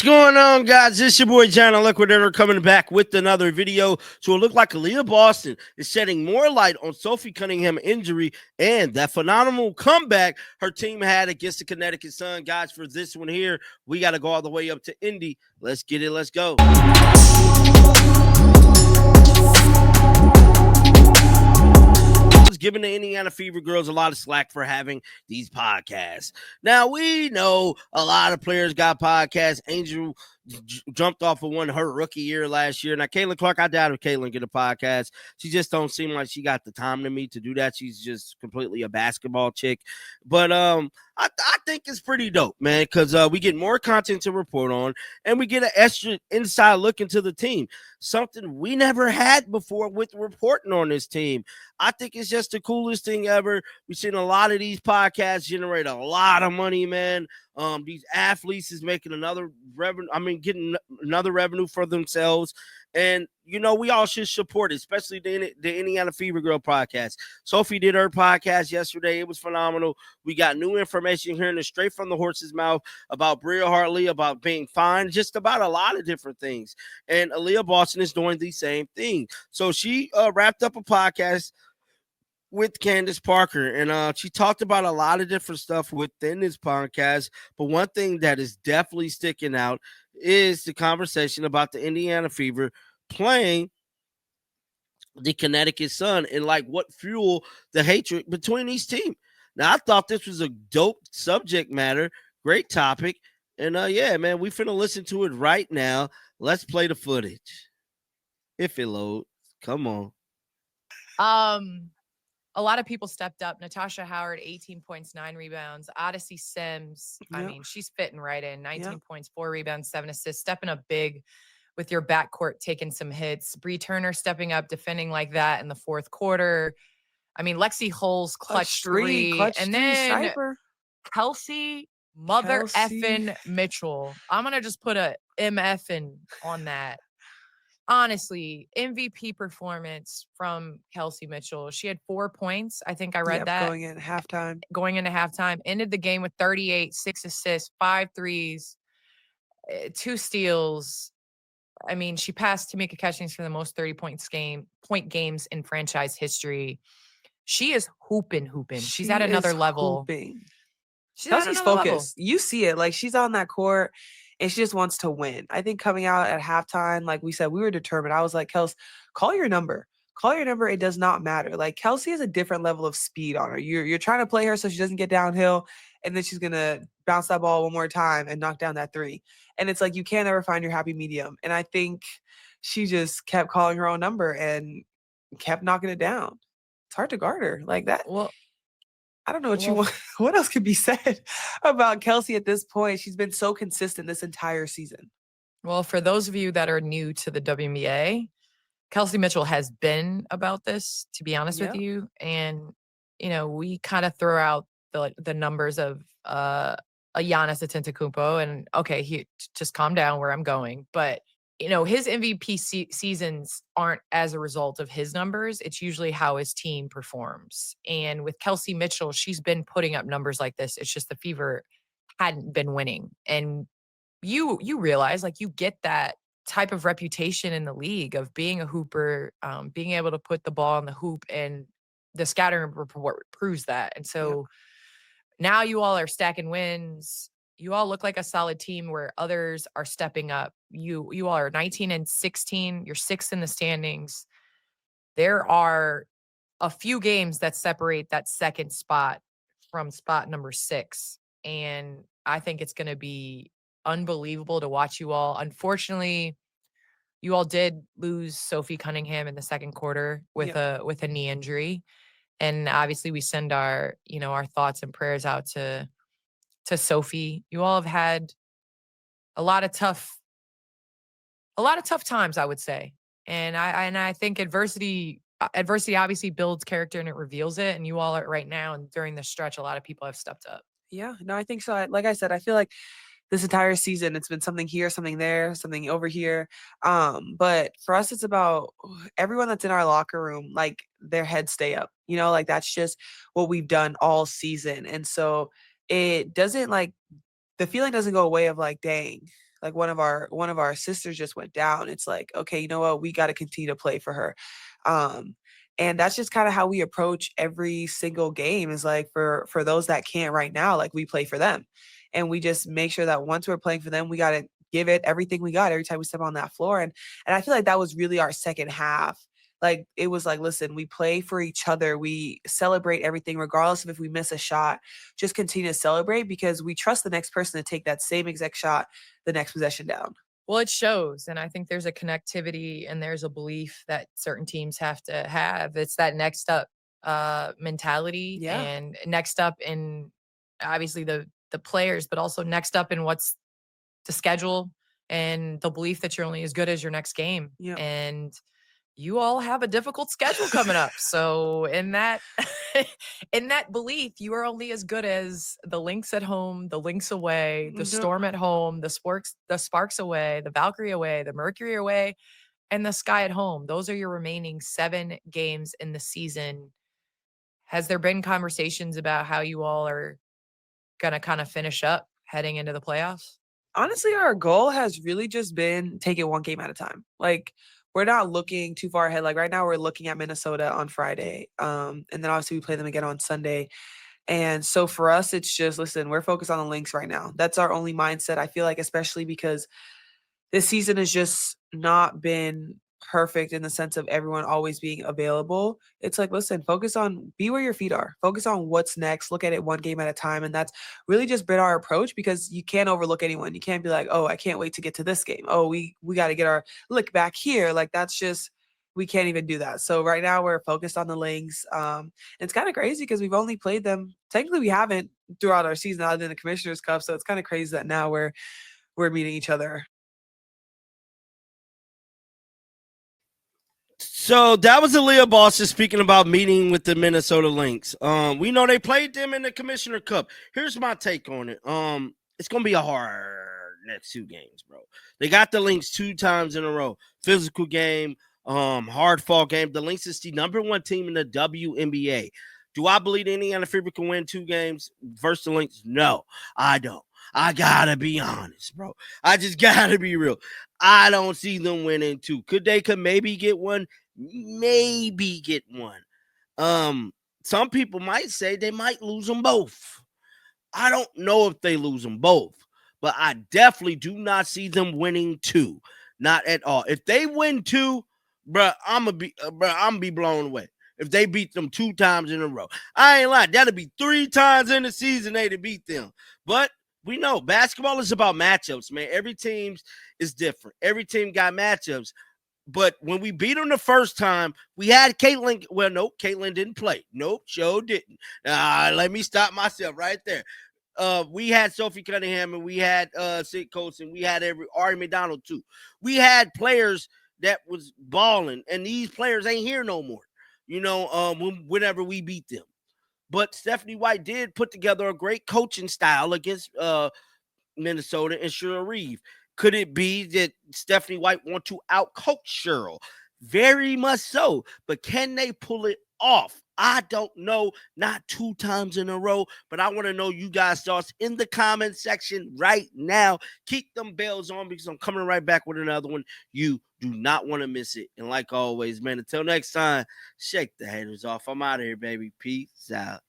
What's going on, guys? This your boy John Liquidator coming back with another video. So it looked like Aliyah Boston is shedding more light on Sophie Cunningham injury and that phenomenal comeback her team had against the Connecticut Sun. Guys, for this one here, we got to go all the way up to Indy. Let's get it. Let's go. Giving the Indiana Fever girls a lot of slack for having these podcasts. Now, we know a lot of players got podcasts. Angel jumped off of one her rookie year last year. Now, Caitlin Clark, I doubt if Caitlin get a podcast. She just don't seem like she got the time to me to do that. She's just completely a basketball chick. But I think it's pretty dope, man, because we get more content to report on, and we get an extra inside look into the team, something we never had before with reporting on this team. I think it's just the coolest thing ever. We've seen a lot of these podcasts generate a lot of money, man. These athletes is making another revenue. Getting another revenue for themselves. And, we all should support it, especially the Indiana Fever Girl podcast. Sophie did her podcast yesterday. It was phenomenal. We got new information hearing it straight from the horse's mouth about Bria Hartley, about being fine, just about a lot of different things. And Aliyah Boston is doing the same thing. So she wrapped up a podcast with Candace Parker, and she talked about a lot of different stuff within this podcast. But one thing that is definitely sticking out is the conversation about the Indiana Fever playing the Connecticut Sun and like what fuel the hatred between these teams. Now, I thought this was a dope subject matter, great topic, and yeah, man, we finna listen to it right now. Let's play the footage if it loads. Come on. A lot of people stepped up. Natasha Howard, 18 points, 9 rebounds. Odyssey Sims, she's fitting right in. 19 points, 4 rebounds, 7 assists, stepping up big with your backcourt, taking some hits. Bree Turner stepping up, defending like that in the fourth quarter. Lexi Hull's clutch three. And then sniper. Kelsey effing Mitchell. I'm going to just put a MFing on that. Honestly, MVP performance from Kelsey Mitchell. She had 4 points. I think I read that. Going into halftime. Ended the game with 38, 6 assists, 5 threes, 2 steals. She passed Tamika Catchings for the most 30-point games in franchise history. She is hooping. She's at another level. Kelsey's focused. You see it. Like, she's on that court. And she just wants to win. I think coming out at halftime, like we said, we were determined. I was like, Kels, call your number. Call your number. It does not matter. Like, Kelsey has a different level of speed on her. You're trying to play her so she doesn't get downhill, and then she's going to bounce that ball one more time and knock down that 3. And it's like you can't ever find your happy medium. And I think she just kept calling her own number and kept knocking it down. It's hard to guard her like that. Well, I don't know what you want. What else could be said about Kelsey at this point? She's been so consistent this entire season. Well, for those of you that are new to the WNBA, Kelsey Mitchell has been about this, to be honest with you. And, we kind of throw out the numbers of a Giannis Antetokounmpo. And, okay, just calm down where I'm going. But, his MVP seasons aren't as a result of his numbers. It's usually how his team performs. And with Kelsey Mitchell, she's been putting up numbers like this. It's just the Fever hadn't been winning. And you realize, like, you get that type of reputation in the league of being a hooper, being able to put the ball in the hoop, and the scouting report proves that. And so now you all are stacking wins. You all look like a solid team where others are stepping up. You all are 19 and 16. You're 6th in the standings. There are a few games that separate that second spot from spot number 6. And I think it's going to be unbelievable to watch you all. Unfortunately, you all did lose Sophie Cunningham in the second quarter with a knee injury. And obviously we send our thoughts and prayers out to Sophie. You all have had a lot of tough times, I would say. And I think adversity obviously builds character and it reveals it. And you all are right now, and during this stretch, a lot of people have stepped up. Yeah, no, I think so. Like I said, I feel like this entire season, it's been something here, something there, something over here. But for us, it's about everyone that's in our locker room, like their heads stay up, like that's just what we've done all season. And so it doesn't, like, the feeling doesn't go away of like, dang, like one of our sisters just went down. It's like, okay, you know what? We got to continue to play for her. And that's just kind of how we approach every single game, is like for those that can't right now, like we play for them. And we just make sure that once we're playing for them, we got to give it everything we got every time we step on that floor. And I feel like that was really our second half. Like, it was like, listen, we play for each other. We celebrate everything, regardless of if we miss a shot. Just continue to celebrate, because we trust the next person to take that same exact shot the next possession down. Well, it shows. And I think there's a connectivity and there's a belief that certain teams have to have. It's that next up mentality, and next up in obviously the players, but also next up in what's the schedule, and the belief that you're only as good as your next game. Yep. And you all have a difficult schedule coming up. So in that in that belief, you are only as good as the Lynx at home, the Lynx away, the Storm at home, the Sparks away, the Valkyrie away, the Mercury away, and the Sky at home. Those are your remaining 7 games in the season. Has there been conversations about how you all are going to kind of finish up heading into the playoffs? Honestly, our goal has really just been take it one game at a time. Like, we're not looking too far ahead. Like, right now we're looking at Minnesota on Friday. And then obviously we play them again on Sunday. And so for us, it's just, listen, we're focused on the Lynx right now. That's our only mindset. I feel like, especially because this season has just not been perfect in the sense of everyone always being available. It's like, listen, be where your feet are. Focus on what's next. Look at it one game at a time. And that's really just been our approach, because you can't overlook anyone. You can't be like, oh, I can't wait to get to this game. Oh, we got to get our look back here. Like, that's just, we can't even do that. So right now we're focused on the Lynx. It's kind of crazy because we've only played them. Technically, we haven't throughout our season other than the Commissioner's Cup. So it's kind of crazy that now we're meeting each other. So that was Aliyah Boston speaking about meeting with the Minnesota Lynx. We know they played them in the Commissioner Cup. Here's my take on it. It's gonna be a hard next 2 games, bro. They got the Lynx 2 times in a row. Physical game, hard fall game. The Lynx is the number 1 team in the WNBA. Do I believe Indiana Fever can win 2 games versus the Lynx? No, I don't. I gotta be honest, bro. I just gotta be real. I don't see them winning 2. Could maybe get one? Maybe get one. Some people might say they might lose them both. I don't know if they lose them both, but I definitely do not see them winning 2. Not at all. If they win 2, bro, I'm gonna be blown away. If they beat them 2 times in a row, I ain't lying. That'll be 3 times in the season they to beat them. But we know basketball is about matchups, man. Every team is different. Every team got matchups. But when we beat them the first time, we had Caitlin. Well, nope, Caitlin didn't play. Nope, Joe didn't. Let me stop myself right there. We had Sophie Cunningham, and we had Sid Coates, and we had Ari McDonald too. We had players that was balling, and these players ain't here no more. You know, whenever we beat them. But Stephanie White did put together a great coaching style against Minnesota and Cheryl Reeve. Could it be that Stephanie White want to outcoach Cheryl? Very much so. But can they pull it off? I don't know. Not 2 times in a row. But I want to know you guys' thoughts in the comment section right now. Keep them bells on, because I'm coming right back with another one. You do not want to miss it. And like always, man, until next time, shake the haters off. I'm out of here, baby. Peace out.